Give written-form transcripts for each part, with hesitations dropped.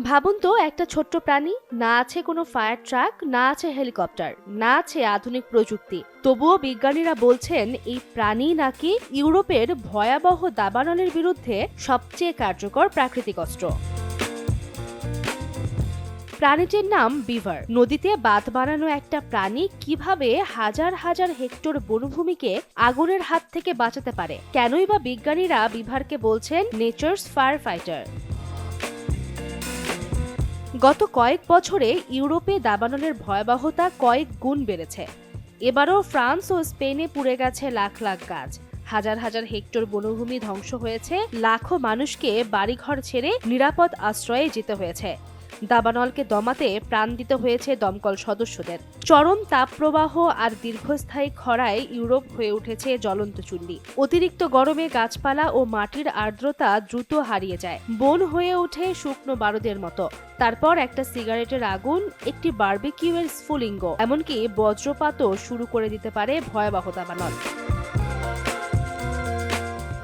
ভাবুন তো, একটা ছোট্ট প্রাণী, না আছে কোনো ফায়ার ট্রাক, না আছে হেলিকপ্টার, না আছে আধুনিক প্রযুক্তি। তবুও বিজ্ঞানীরা বলছেন এই প্রাণী নাকি ইউরোপের ভয়াবহ দাবানলের বিরুদ্ধে সবচেয়ে কার্যকর প্রাকৃতিক অস্ত্র। প্রাণীটির নাম বিভার। নদীতে বাঁধ বানানো একটা প্রাণী কিভাবে হাজার হাজার হেক্টর বনভূমিকে আগুনের হাত থেকে বাঁচাতে পারে? কেনই বা বিজ্ঞানীরা বিভারকে বলছেন নেচার্স ফায়ার ফাইটার? গত কয়েক বছরে ইউরোপে দাবানলের ভয়াবহতা কয়েক গুণ বেড়েছে। এবারও ফ্রান্স ও স্পেনে পুড়ে গেছে লাখ লাখ গাছ, হাজার হাজার হেক্টর বনভূমি ধ্বংস হয়েছে, লাখো মানুষকে বাড়িঘর ছেড়ে নিরাপদ আশ্রয়ে যেতে হয়েছে। দাবানলকে দমাতে প্রাণ দিতে হয়েছে দমকল সদস্যদের। চরম তাপপ্রবাহ আর দীর্ঘস্থায়ী খরায় ইউরোপ হয়ে উঠেছে জ্বলন্ত চুল্লি। অতিরিক্ত গরমে গাছপালা ও মাটির আর্দ্রতা দ্রুত হারিয়ে যায়, বন হয়ে ওঠে শুকনো বারুদের মতো। তারপর একটা সিগারেটের আগুন, একটি বারবিকিউয়ের স্ফুলিঙ্গ, এমনকি বজ্রপাতও শুরু করে দিতে পারে ভয়াবহ দাবানল।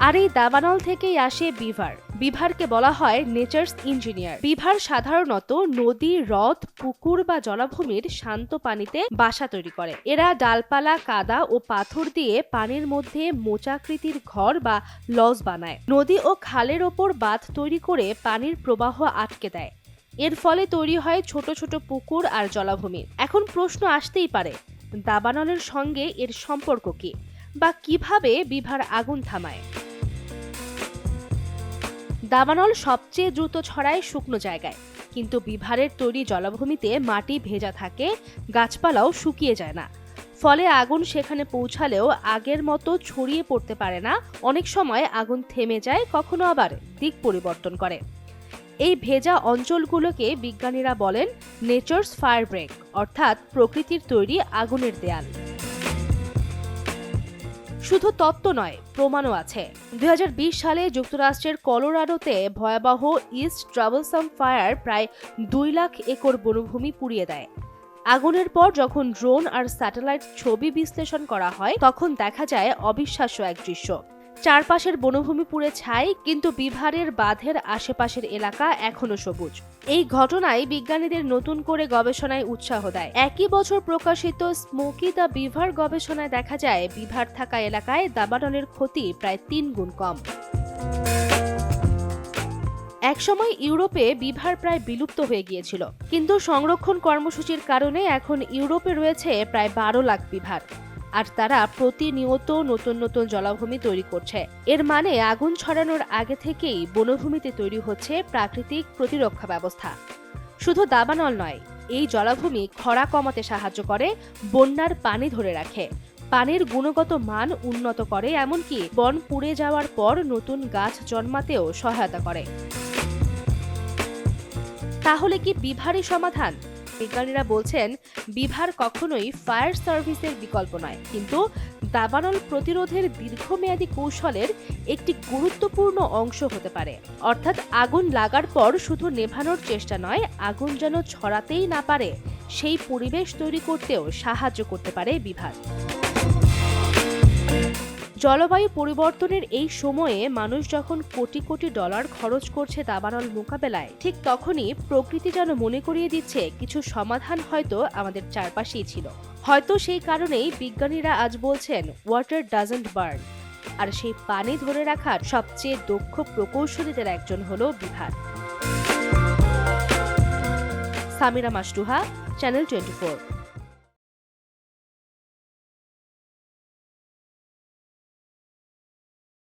আর এই দাবানল থেকেই আসে বিভার। বিভারকে বলা হয় নেচার্স ইঞ্জিনিয়ার। বিভার সাধারণত নদী, হ্রদ, পুকুর বা জলাভূমির শান্ত পানিতে বাসা তৈরি করে। এরা ডালপালা, কাদা ও পাথর দিয়ে পানির মধ্যে মোচাকৃতির ঘর বা লজ বানায়। নদী ও খালের ওপর বাঁধ তৈরি করে পানির প্রবাহ আটকে দেয়। এর ফলে তৈরি হয় ছোট ছোট পুকুর আর জলাভূমি। এখন প্রশ্ন আসতেই পারে, দাবানলের সঙ্গে এর সম্পর্ক কি, বা কিভাবে বিভার আগুন থামায়? দাবানল সবচেয়ে দ্রুত ছড়ায় শুকনো জায়গায়, কিন্তু বিভারের তৈরি জলাভূমিতে মাটি ভেজা থাকে, গাছপালাও শুকিয়ে যায় না। ফলে আগুন সেখানে পৌঁছালেও আগের মতো ছড়িয়ে পড়তে পারে না। অনেক সময় আগুন থেমে যায়, কখনো আবার দিক পরিবর্তন করে। এই ভেজা অঞ্চলগুলোকে বিজ্ঞানীরা বলেন নেচার্স ফায়ার ব্রেক, অর্থাৎ প্রকৃতির তৈরি আগুনের দেয়াল। শুধু তত্ত্ব নয়, প্রমাণও আছে। 2020 সালে যুক্তরাষ্ট্রের কলোরাডোতে ভয়াবহ ইস্ট ট্রাভেলসাম ফায়ার প্রায় 2 লাখ একর বনভূমি পুড়িয়ে দেয়। আগুনের পর যখন ড্রোন আর স্যাটেলাইট ছবি বিশ্লেষণ করা হয়, তখন দেখা যায় অবিশ্বাস্য এক দৃশ্য। চারপাশের বনভূমি পুড়ে ছাই, কিন্তু বিভারের বাঁধের আশেপাশের এলাকা এখনো সবুজ। এই ঘটনায় বিজ্ঞানীদের নতুন করে গবেষণায় উৎসাহ দেয়। একই বছর প্রকাশিত স্মোকি দ্য বিভার গবেষণায় দেখা যায় বিভার থাকা এলাকায় দাবানলের ক্ষতি প্রায় 3 গুণ কম। একসময় ইউরোপে বিভার প্রায় বিলুপ্ত হয়ে গিয়েছিল, কিন্তু সংরক্ষণ কর্মসূচির কারণে এখন ইউরোপে রয়েছে প্রায় 12 লাখ বিভার। আর তারা প্রতিনিয়ত নতুন নতুন জলাভূমি তৈরি করছে। এর মানে আগুন ছড়ানোর আগে থেকেই বনভূমিতে তৈরি হচ্ছে প্রাকৃতিক প্রতিরক্ষা ব্যবস্থা। শুধু দাবানল নয়, এই জলাভূমি খরা কমাতে সাহায্য করে, বন্যার পানি ধরে রাখে, পানির গুণগত মান উন্নত করে, এমনকি বন পুড়ে যাওয়ার পর নতুন গাছ জন্মাতেও সহায়তা করে। তাহলে কি বিভারই সমাধান? বিজ্ঞানীরা বলছেন বিভার কখনোই ফায়ার সার্ভিসের বিকল্প নয়, কিন্তু দাবানল প্রতিরোধের দীর্ঘমেয়াদী কৌশলের একটি গুরুত্বপূর্ণ অংশ হতে পারে। অর্থাৎ আগুন লাগার পর শুধু নেভানোর চেষ্টা নয়, আগুন যেন ছড়াতেই না পারে সেই পরিবেশ তৈরি করতেও সাহায্য করতে পারে বিভার। জলবায়ু পরিবর্তনের এই সময়ে মানুষ যখন কোটি কোটি ডলার খরচ করছে দাবানল মোকাবেলায়, ঠিক তখনই প্রকৃতি যেন মনে করিয়ে দিচ্ছে কিছু সমাধান হয়তো আমাদের চারপাশেই ছিল। হয়তো সেই কারণেই বিজ্ঞানীরা আজ বলছেন ওয়াটার ডাজন্ট বার্ন, আর সেই পানি ধরে রাখার সবচেয়ে দক্ষ প্রকৌশলীদের একজন হলো বিভার। সামিরা মাসরুহা, চ্যানেল 24।